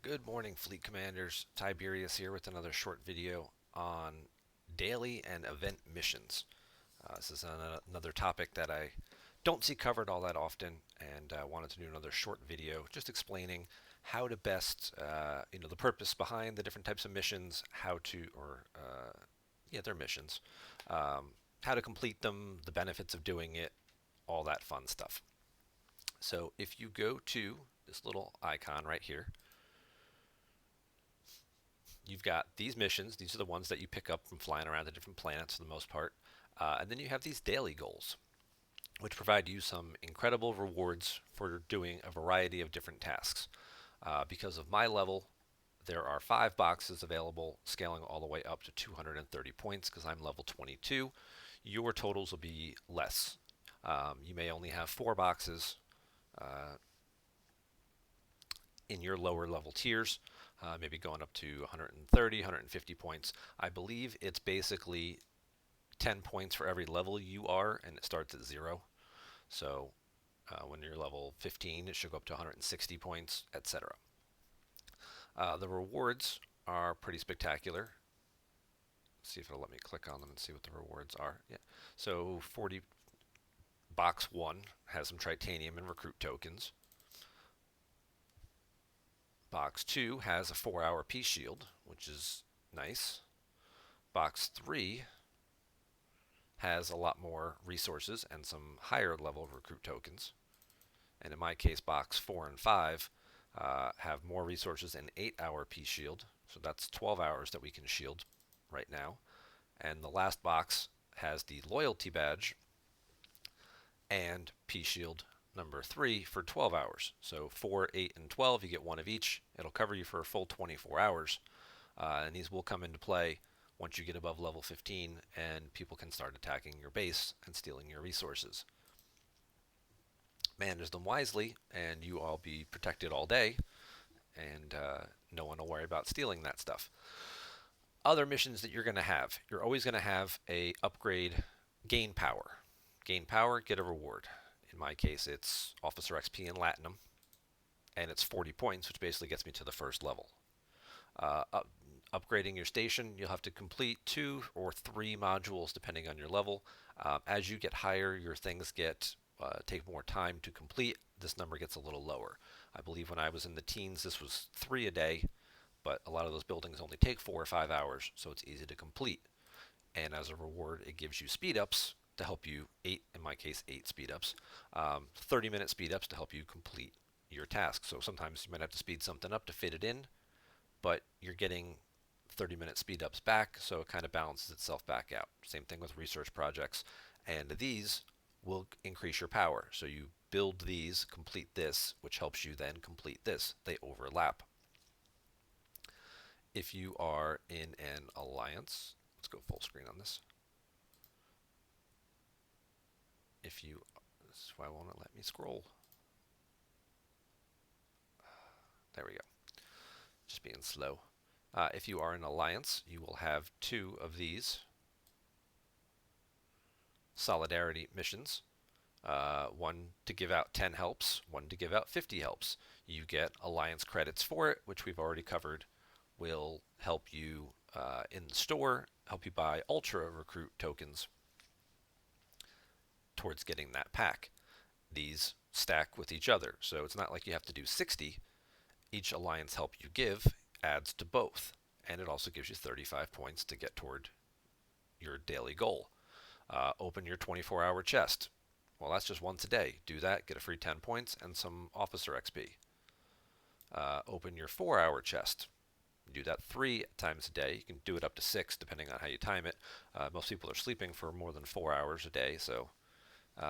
Good morning, Fleet Commanders. Tiberius here with another short video on daily and event missions. This is another topic that I don't see covered all that often, and wanted to do another short video just explaining how to best, the purpose behind the different types of missions, their missions, how to complete them, the benefits of doing it, all that fun stuff. So if you go to this little icon right here, you've got these missions. These are the ones that you pick up from flying around to different planets for the most part. And then you have these daily goals, which provide you some incredible rewards for doing a variety of different tasks. Because of my level, there are 5 boxes available, scaling all the way up to 230 points because I'm level 22. Your totals will be less. You may only have 4 boxes uh, in your lower level tiers, maybe going up to 130, 150 points. I believe it's basically 10 points for every level you are, and it starts at 0. So when you're level 15, it should go up to 160 points, etc. The rewards are pretty spectacular. Let's see if it'll let me click on them and see what the rewards are. Yeah. So 40 box 1 has some titanium and recruit tokens. Box 2 has a 4-hour peace shield, which is nice. Box 3 has a lot more resources and some higher level recruit tokens. And in my case, box 4 and 5 have more resources and 8-hour peace shield. So that's 12 hours that we can shield right now. And the last box has the loyalty badge and peace shield number 3 for 12 hours. So 4, 8, and 12, you get one of each. It'll cover you for a full 24 hours. And these will come into play once you get above level 15 and people can start attacking your base and stealing your resources. Manage them wisely, and you all be protected all day, and no one will worry about stealing that stuff. Other missions that you're always going to have a upgrade gain power. Gain power, get a reward. In my case, it's Officer XP in Latinum, and it's 40 points, which basically gets me to the first level. Upgrading your station, you'll have to complete 2 or 3 modules depending on your level. As you get higher, your things take more time to complete. This number gets a little lower. I believe when I was in the teens, this was 3 a day, but a lot of those buildings only take 4 or 5 hours, so it's easy to complete. And as a reward, it gives you speed ups to help you, 8, in my case, 8 speed ups, 30-minute speed ups to help you complete your task. So sometimes you might have to speed something up to fit it in, but you're getting 30-minute speed ups back, so it kind of balances itself back out. Same thing with research projects. And these will increase your power. So you build these, complete this, which helps you then complete this. They overlap. If you are in an alliance, let's go full screen on this. This is why won't it let me scroll? There we go. Just being slow. If you are an alliance, you will have 2 of these solidarity missions. One to give out 10 helps, one to give out 50 helps. You get alliance credits for it, which we've already covered. Will help you in the store, help you buy ultra recruit tokens towards getting that pack. These stack with each other, so it's not like you have to do 60. Each alliance help you give adds to both, and it also gives you 35 points to get toward your daily goal. Open your 24-hour chest. Well, that's just once a day. Do that, get a free 10 points and some officer XP. Open your 4-hour chest. Do that 3 times a day. You can do it up to 6 depending on how you time it. Most people are sleeping for more than 4 hours a day, so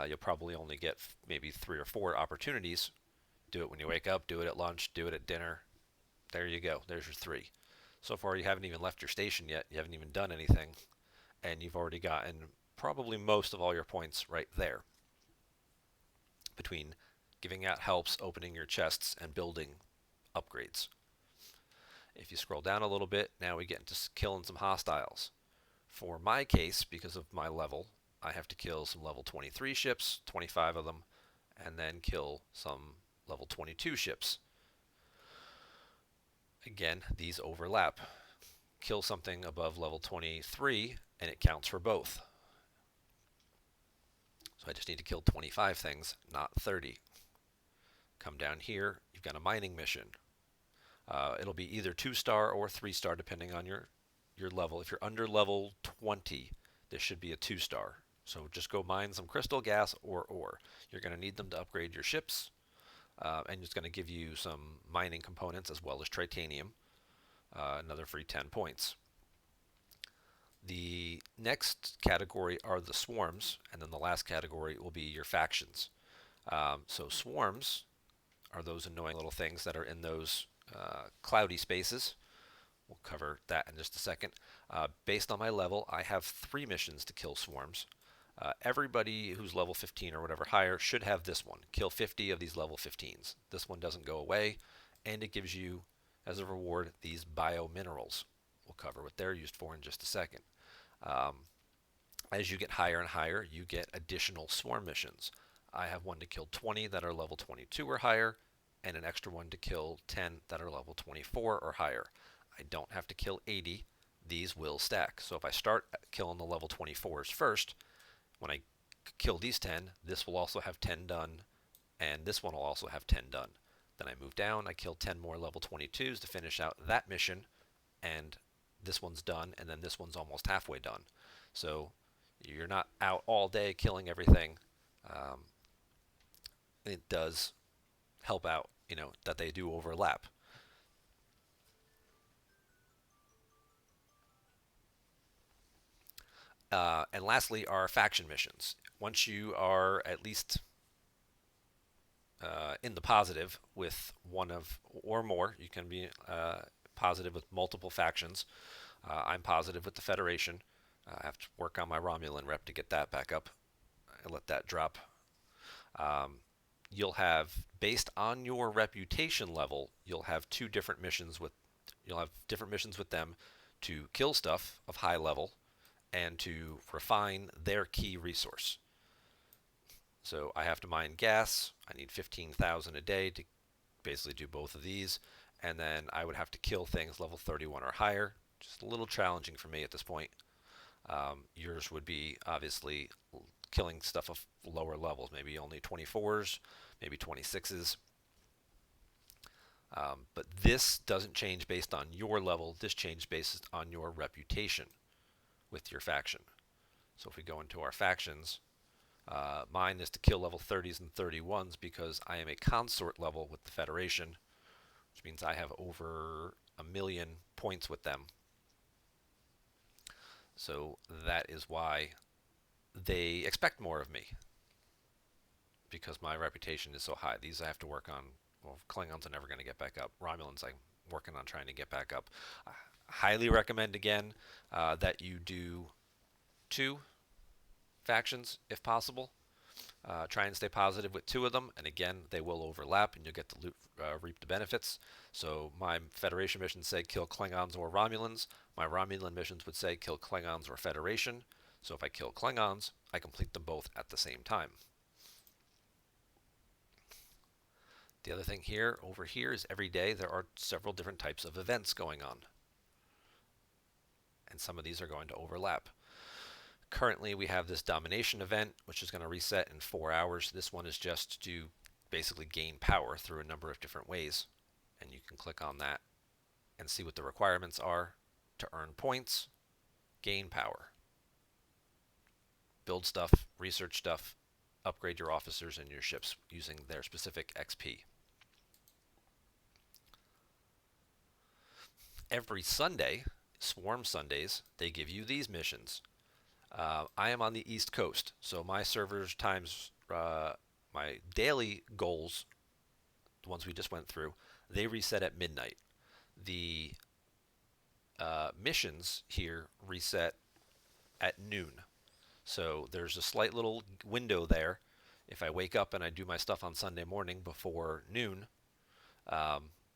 you'll probably only get maybe 3 or 4 opportunities. Do it when you wake up, do it at lunch, do it at dinner. There you go. There's your 3. So far, you haven't even left your station yet. You haven't even done anything, and you've already gotten probably most of all your points right there between giving out helps, opening your chests, and building upgrades. If you scroll down a little bit, now we get into killing some hostiles. For my case, because of my level, I have to kill some level 23 ships, 25 of them, and then kill some level 22 ships. Again, these overlap. Kill something above level 23 and it counts for both. So I just need to kill 25 things, not 30. Come down here, you've got a mining mission. It'll be either 2-star or 3-star depending on your level. If you're under level 20, this should be a 2-star. So just go mine some crystal, gas, or ore. You're going to need them to upgrade your ships, and it's going to give you some mining components as well as titanium, another free 10 points. The next category are the swarms, and then the last category will be your factions. So swarms are those annoying little things that are in those cloudy spaces. We'll cover that in just a second. Based on my level, I have 3 missions to kill swarms. Everybody who's level 15 or whatever higher should have this one. Kill 50 of these level 15s. This one doesn't go away, and it gives you, as a reward, these biominerals. We'll cover what they're used for in just a second. As you get higher and higher, you get additional swarm missions. I have one to kill 20 that are level 22 or higher, and an extra one to kill 10 that are level 24 or higher. I don't have to kill 80. These will stack. So if I start killing the level 24s first, when I kill these 10, this will also have 10 done, and this one will also have 10 done. Then I move down, I kill 10 more level 22s to finish out that mission, and this one's done, and then this one's almost halfway done. So you're not out all day killing everything. It does help out, that they do overlap. And lastly, are faction missions. Once you are at least in the positive with one of or more, you can be positive with multiple factions. I'm positive with the Federation. I have to work on my Romulan rep to get that back up. I let that drop. You'll have, based on your reputation level, you'll have different missions with them to kill stuff of high level and to refine their key resource. So I have to mine gas. I need 15,000 a day to basically do both of these. And then I would have to kill things level 31 or higher. Just a little challenging for me at this point. Yours would be obviously killing stuff of lower levels, maybe only 24s, maybe 26s. But this doesn't change based on your level. This changes based on your reputation with your faction. So if we go into our factions, mine is to kill level 30s and 31s because I am a consort level with the Federation, which means I have over 1 million points with them. So that is why they expect more of me, because my reputation is so high. These I have to work on. Well, Klingons are never going to get back up. Romulans I'm working on trying to get back up. I highly recommend, again, that you do 2 factions if possible. Try and stay positive with 2 of them, and again, they will overlap, and you'll get to reap the benefits. So my Federation missions say kill Klingons or Romulans. My Romulan missions would say kill Klingons or Federation. So if I kill Klingons, I complete them both at the same time. The other thing over here is every day there are several different types of events going on. And some of these are going to overlap. Currently we have this domination event, which is going to reset in 4 hours. This one is just to basically gain power through a number of different ways. And you can click on that and see what the requirements are to earn points, gain power, build stuff, research stuff, upgrade your officers and your ships using their specific XP. Every Sunday, Swarm Sundays, they give you these missions. I am on the East Coast, so my server's times, my daily goals, the ones we just went through, they reset at midnight. The missions here reset at noon. So there's a slight little window there. If I wake up and I do my stuff on Sunday morning before noon,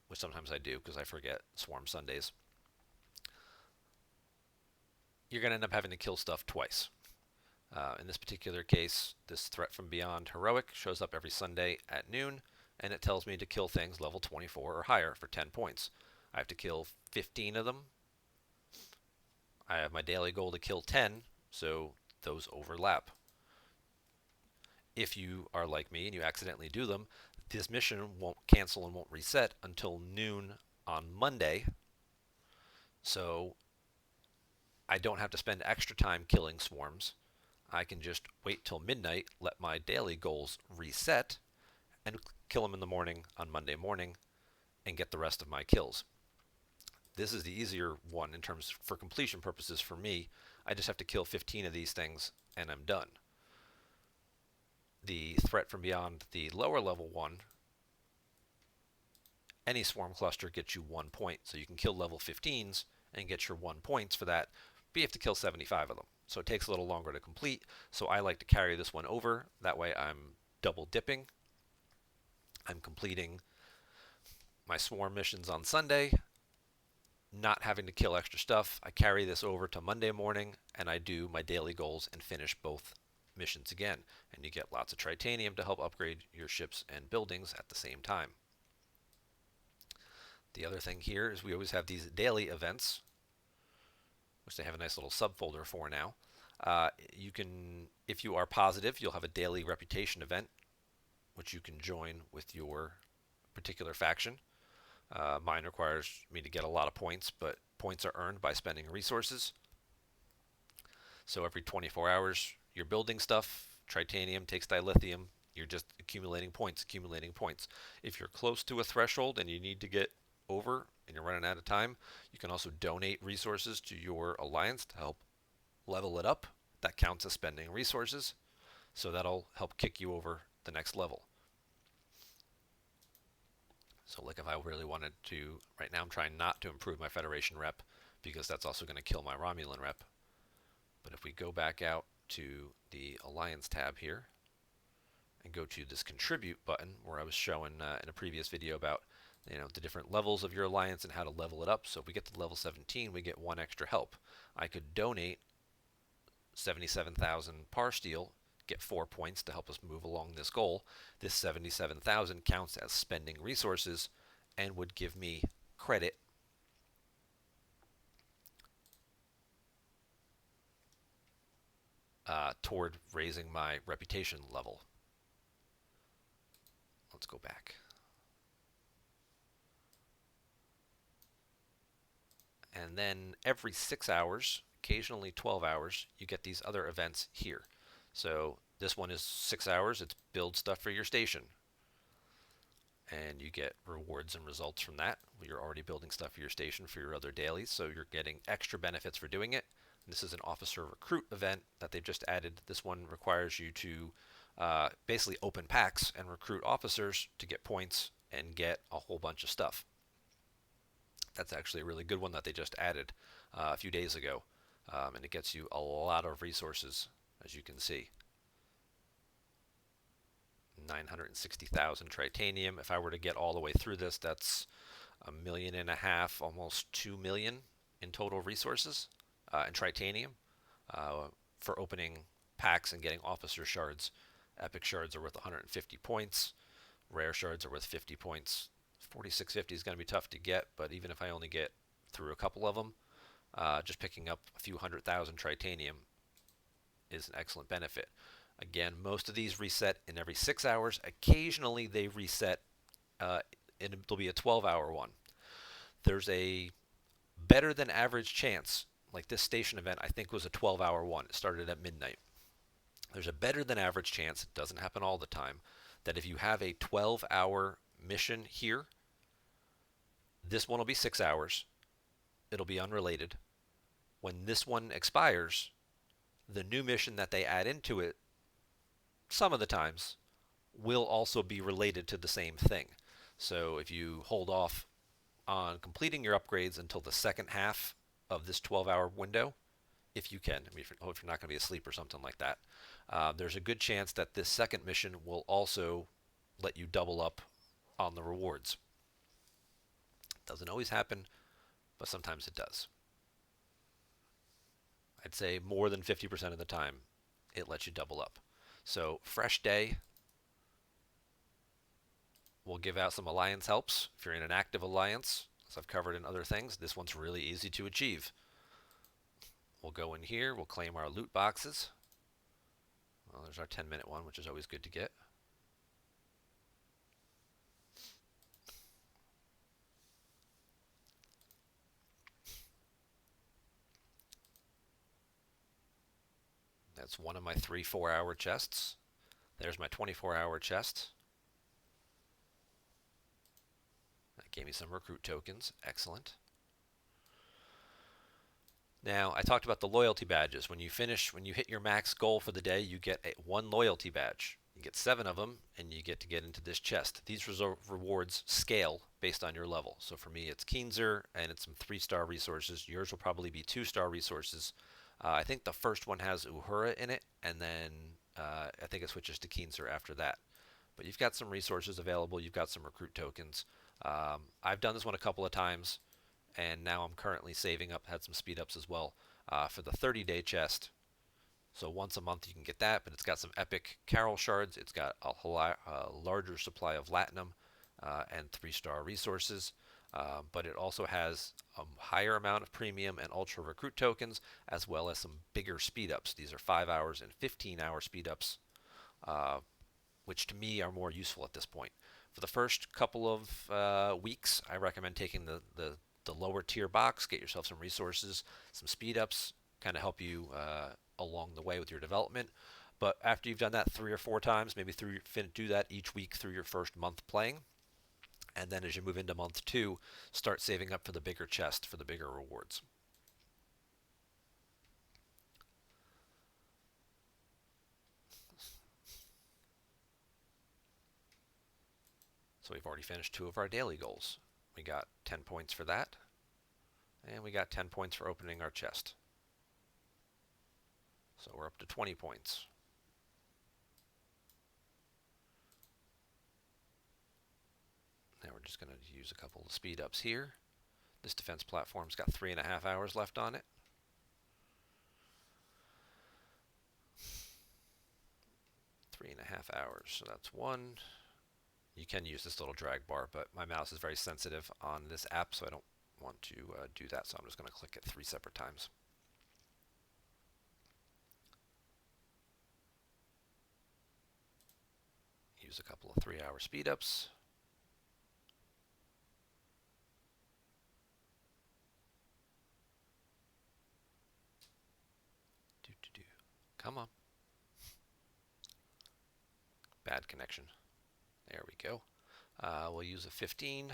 which sometimes I do because I forget Swarm Sundays, you're going to end up having to kill stuff twice. In this particular case, this Threat from Beyond Heroic shows up every Sunday at noon, and it tells me to kill things level 24 or higher for 10 points. I have to kill 15 of them. I have my daily goal to kill 10, so those overlap. If you are like me and you accidentally do them, this mission won't cancel and won't reset until noon on Monday. So I don't have to spend extra time killing swarms. I can just wait till midnight, let my daily goals reset, and kill them in the morning on Monday morning and get the rest of my kills. This is the easier one in terms for completion purposes for me. I just have to kill 15 of these things and I'm done. The threat from beyond the lower level one, any swarm cluster gets you 1 point. So you can kill level 15s and get your 1 points for that, but you have to kill 75 of them. So it takes a little longer to complete. So I like to carry this one over. That way I'm double dipping. I'm completing my swarm missions on Sunday, not having to kill extra stuff. I carry this over to Monday morning and I do my daily goals and finish both missions again. And you get lots of tritanium to help upgrade your ships and buildings at the same time. The other thing here is we always have these daily events, which they have a nice little subfolder for now. You can, if you are positive, you'll have a daily reputation event, which you can join with your particular faction. Mine requires me to get a lot of points, but points are earned by spending resources. So every 24 hours, you're building stuff. Tritanium takes dilithium. You're just accumulating points, accumulating points. If you're close to a threshold and you need to get over and you're running out of time, you can also donate resources to your alliance to help level it up. That counts as spending resources. So that'll help kick you over the next level. So like if I really wanted to, right now I'm trying not to improve my Federation rep because that's also going to kill my Romulan rep. But if we go back out to the Alliance tab here and go to this Contribute button where I was showing in a previous video about the different levels of your alliance and how to level it up. So if we get to level 17, we get 1 extra help. I could donate 77,000 par steel, get 4 points to help us move along this goal. This 77,000 counts as spending resources and would give me credit toward raising my reputation level. Let's go back. And then every 6 hours, occasionally 12 hours, you get these other events here. So this one is 6 hours. It's build stuff for your station. And you get rewards and results from that. You're already building stuff for your station for your other dailies, so you're getting extra benefits for doing it. And this is an officer recruit event that they've just added. This one requires you to basically open packs and recruit officers to get points and get a whole bunch of stuff. That's actually a really good one that they just added a few days ago. And it gets you a lot of resources, as you can see. 960,000 tritanium. If I were to get all the way through this, that's 1.5 million, almost 2 million in total resources and tritanium for opening packs and getting officer shards. Epic shards are worth 150 points. Rare shards are worth 50 points. 4650 is going to be tough to get, but even if I only get through a couple of them, just picking up a few 100,000 tritanium is an excellent benefit. Again, most of these reset in every 6 hours. Occasionally they reset, and it'll be a 12-hour one. There's a better than average chance, like this station event I think was a 12-hour one. It started at midnight. There's a better than average chance, it doesn't happen all the time, that if you have a 12-hour mission here, this one will be 6 hours. It'll be unrelated. When this one expires, the new mission that they add into it, some of the times, will also be related to the same thing. So if you hold off on completing your upgrades until the second half of this 12-hour window, if you can, if you're not going to be asleep or something like that, there's a good chance that this second mission will also let you double up on the rewards. Doesn't always happen, but sometimes it does. I'd say more than 50% of the time it lets you double up. So fresh day, we'll give out some alliance helps. If you're in an active alliance, as I've covered in other things, this one's really easy to achieve. We'll go in here, we'll claim our loot boxes. Well, there's our 10-minute one, which is always good to get. That's one of my 3 4-hour chests. There's my 24-hour chest. That gave me some recruit tokens. Excellent. Now, I talked about the loyalty badges. When you hit your max goal for the day, you get one loyalty badge. You get 7 of them, and you get to get into this chest. These rewards scale based on your level. So for me, it's Keenzer, and it's some 3-star resources. Yours will probably be 2-star resources. I think the first one has Uhura in it, and then I think it switches to Keenzer after that. But you've got some resources available. You've got some recruit tokens. I've done this one a couple of times, and now I'm currently saving up, had some speed ups as well, for the 30-day chest. So once a month you can get that, but it's got some epic Carol shards. It's got a larger supply of Latinum and 3-star resources. But it also has a higher amount of premium and ultra recruit tokens, as well as some bigger speed ups. These are 5 hours and 15-hour speed ups, which to me are more useful at this point. For the first couple of weeks, I recommend taking the lower tier box, get yourself some resources, some speed ups, kind of help you along the way with your development. But after you've done that 3 or 4 times, maybe do that each week through your first month playing. And then as you move into month 2, start saving up for the bigger chest, for the bigger rewards. So we've already finished 2 of our daily goals. We got 10 points for that, and we got 10 points for opening our chest. So we're up to 20 points. Now we're just going to use a couple of speed ups here. This defense platform's got 3.5 hours left on it. Three and a half hours, so that's 1. You can use this little drag bar, but my mouse is very sensitive on this app, so I don't want to do that, so I'm just going to click it 3 separate times. Use a couple of 3-hour speed ups. Come on. Bad connection. There we go. We'll use a 15.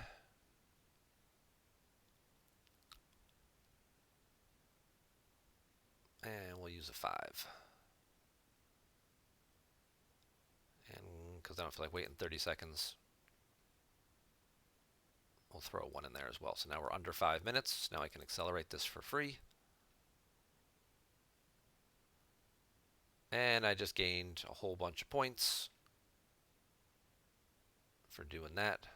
And we'll use a 5. And because I don't feel like waiting 30 seconds, we'll throw a 1 in there as well. So now we're under 5 minutes. Now I can accelerate this for free. And I just gained a whole bunch of points for doing that.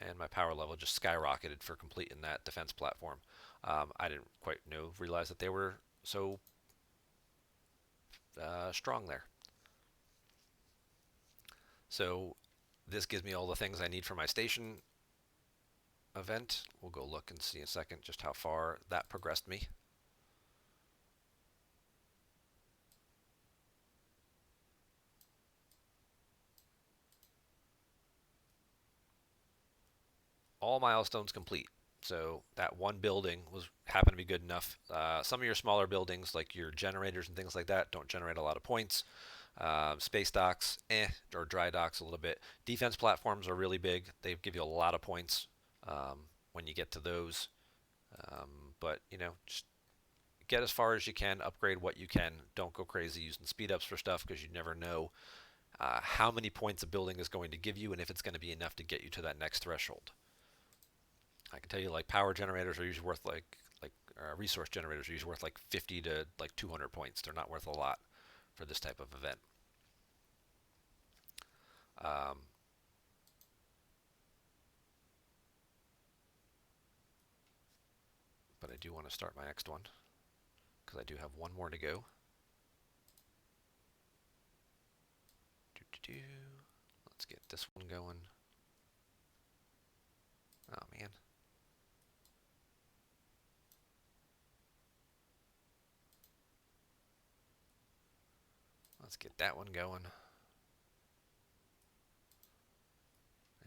And my power level just skyrocketed for completing that defense platform. I didn't quite realize that they were so strong there. So this gives me all the things I need for my station event. We'll go look and see in a second just how far that progressed me. All milestones complete. So that one building happened to be good enough. Some of your smaller buildings, like your generators and things like that, don't generate a lot of points. Space docks, or dry docks a little bit. Defense platforms are really big. They give you a lot of points when you get to those. But just get as far as you can, upgrade what you can. Don't go crazy using speed ups for stuff, because you never know how many points a building is going to give you, and if it's going to be enough to get you to that next threshold. I can tell you, like, power generators are usually worth resource generators are usually worth like 50 to like 200 points. They're not worth a lot for this type of event. But I do want to start my next one, because I do have one more to go. Let's get this one going. Oh man, Let's get that one going.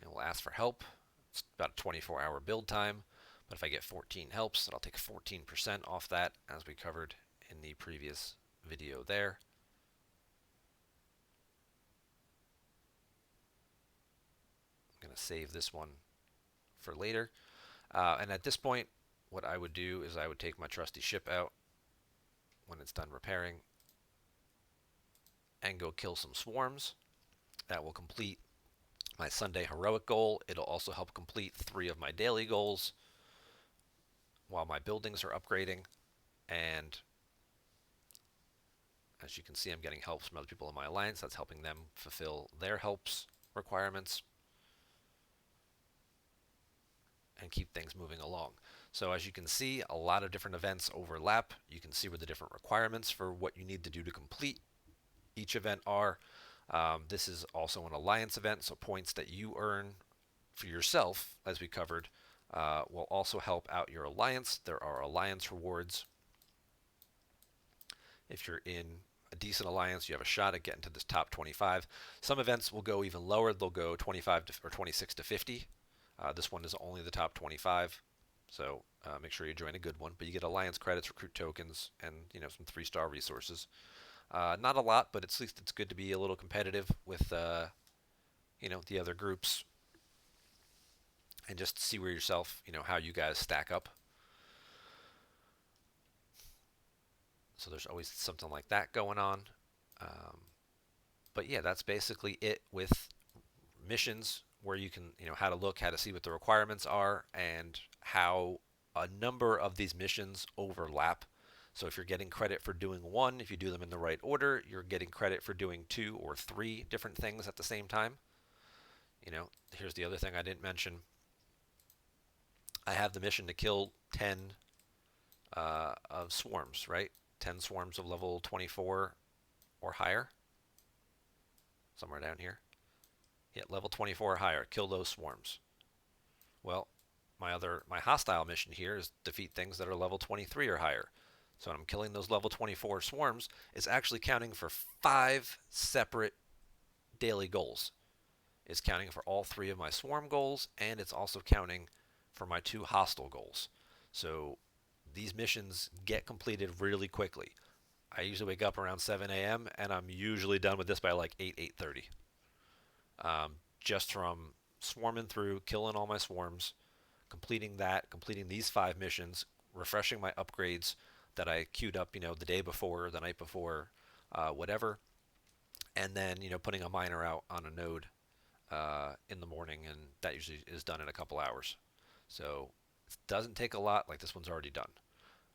And we'll ask for help. It's about a 24-hour build time, but if I get 14 helps, then I'll take 14% off that, as we covered in the previous video there. I'm going to save this one for later. And at this point, what I would do is I would take my trusty ship out when it's done repairing and go kill some swarms. That will complete my Sunday heroic goal. It'll also help complete 3 of my daily goals while my buildings are upgrading. And as you can see, I'm getting help from other people in my alliance. That's helping them fulfill their helps requirements and keep things moving along. So as you can see, a lot of different events overlap. You can see where the different requirements for what you need to do to complete each event are. This is also an alliance event, so points that you earn for yourself, as we covered, will also help out your alliance. There are alliance rewards. If you're in a decent alliance, you have a shot at getting to this top 25. Some events will go even lower. They'll go 25 or 26 to 50. This one is only the top 25, so make sure you join a good one. But you get alliance credits, recruit tokens, and some 3-star resources. Not a lot, but at least it's good to be a little competitive with the other groups, and just see where yourself, how you guys stack up. So there's always something like that going on. But yeah, that's basically it with missions, where you can, how to look, how to see what the requirements are, and how a number of these missions overlap. So if you're getting credit for doing one, if you do them in the right order, you're getting credit for doing 2 or 3 different things at the same time. Here's the other thing I didn't mention. I have the mission to kill 10 of swarms, right? 10 swarms of level 24 or higher. Somewhere down here. Yeah, level 24 or higher. Kill those swarms. Well, my hostile mission here is defeat things that are level 23 or higher. So when I'm killing those level 24 swarms, it's actually counting for 5 separate daily goals. It's counting for all 3 of my swarm goals, and it's also counting for my 2 hostile goals. So these missions get completed really quickly. I usually wake up around 7 a.m. and I'm usually done with this by like 8:30. Just from swarming through, killing all my swarms, completing these 5 missions, refreshing my upgrades that I queued up, the day before, the night before, whatever, and then, putting a miner out on a node in the morning, and that usually is done in a couple hours. So it doesn't take a lot. Like, this one's already done.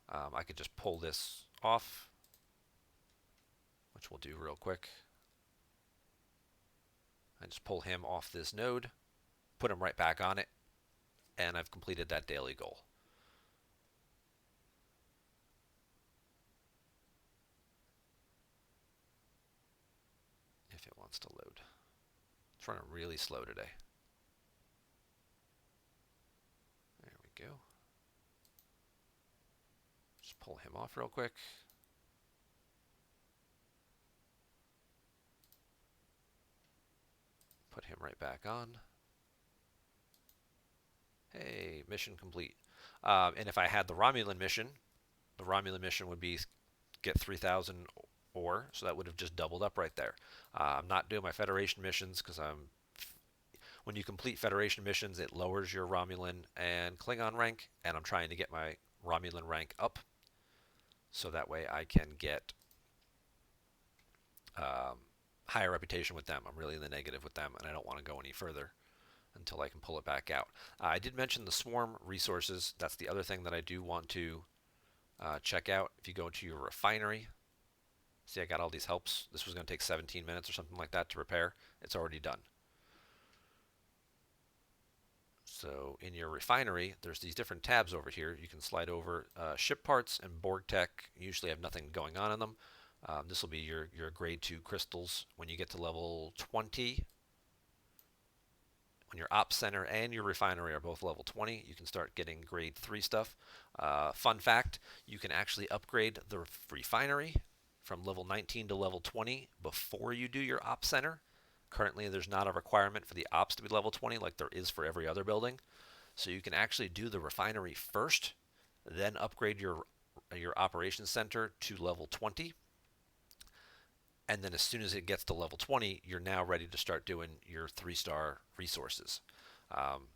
I could just pull this off, which we'll do real quick. I just pull him off this node, put him right back on it, and I've completed that daily goal. If it wants to load. It's running really slow today. There we go. Just pull him off real quick. Put him right back on. Hey, mission complete. And if I had the Romulan mission would be get 3,000 ore, so that would have just doubled up right there. I'm not doing my Federation missions because when you complete Federation missions, it lowers your Romulan and Klingon rank, and I'm trying to get my Romulan rank up, so that way I can get higher reputation with them. I'm really in the negative with them, and I don't want to go any further until I can pull it back out. I did mention the swarm resources. That's the other thing that I do want to check out. If you go into your refinery, see, I got all these helps. This was going to take 17 minutes or something like that to repair. It's already done. So in your refinery, there's these different tabs over here. You can slide over. Ship parts and Borg tech usually have nothing going on in them. This will be your grade 2 crystals. When you get to level 20, when your ops center and your refinery are both level 20, you can start getting grade 3 stuff. Fun fact, you can actually upgrade the refinery from level 19 to level 20 before you do your ops center. Currently, there's not a requirement for the ops to be level 20 like there is for every other building. So you can actually do the refinery first, then upgrade your operations center to level 20. And then as soon as it gets to level 20, you're now ready to start doing your 3-star resources. Um,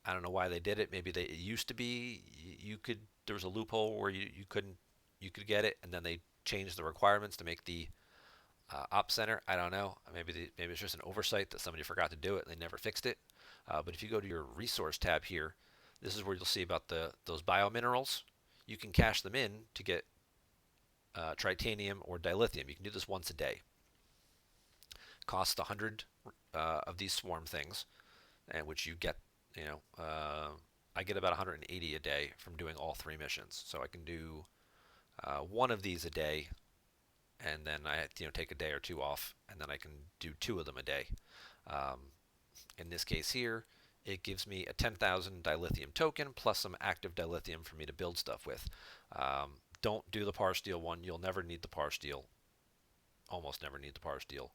I don't know why they did it. Maybe it used to be you could there was a loophole where you couldn't you could get it, and then they changed the requirements to make the op center. I don't know. Maybe it's just an oversight that somebody forgot to do it and they never fixed it. But if you go to your resource tab here, this is where you'll see about those biominerals. You can cash them in to get tritanium or dilithium. You can do this once a day. Costs 100 of these swarm things, and which you get. I get about 180 a day from doing all 3 missions. So I can do one of these a day, and then I take a day or 2 off, and then I can do 2 of them a day. In this case here, it gives me a 10,000 dilithium token plus some active dilithium for me to build stuff with. Don't do the par steel one. You'll never need the par steel. Almost never need the par steel.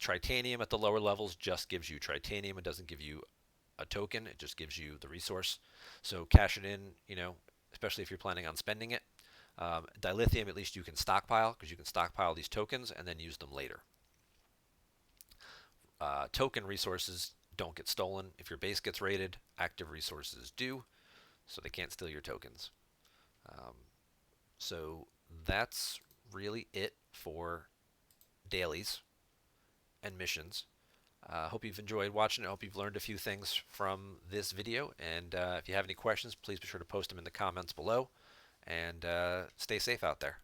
Tritanium at the lower levels just gives you tritanium. It doesn't give you a token. It just gives you the resource. So cash it in, especially if you're planning on spending it. Dilithium, at least you can stockpile, because you can stockpile these tokens and then use them later. Token resources don't get stolen. If your base gets raided, active resources do, so they can't steal your tokens. So that's really it for dailies and missions. I hope you've enjoyed watching it. I hope you've learned a few things from this video. And if you have any questions, please be sure to post them in the comments below. And stay safe out there.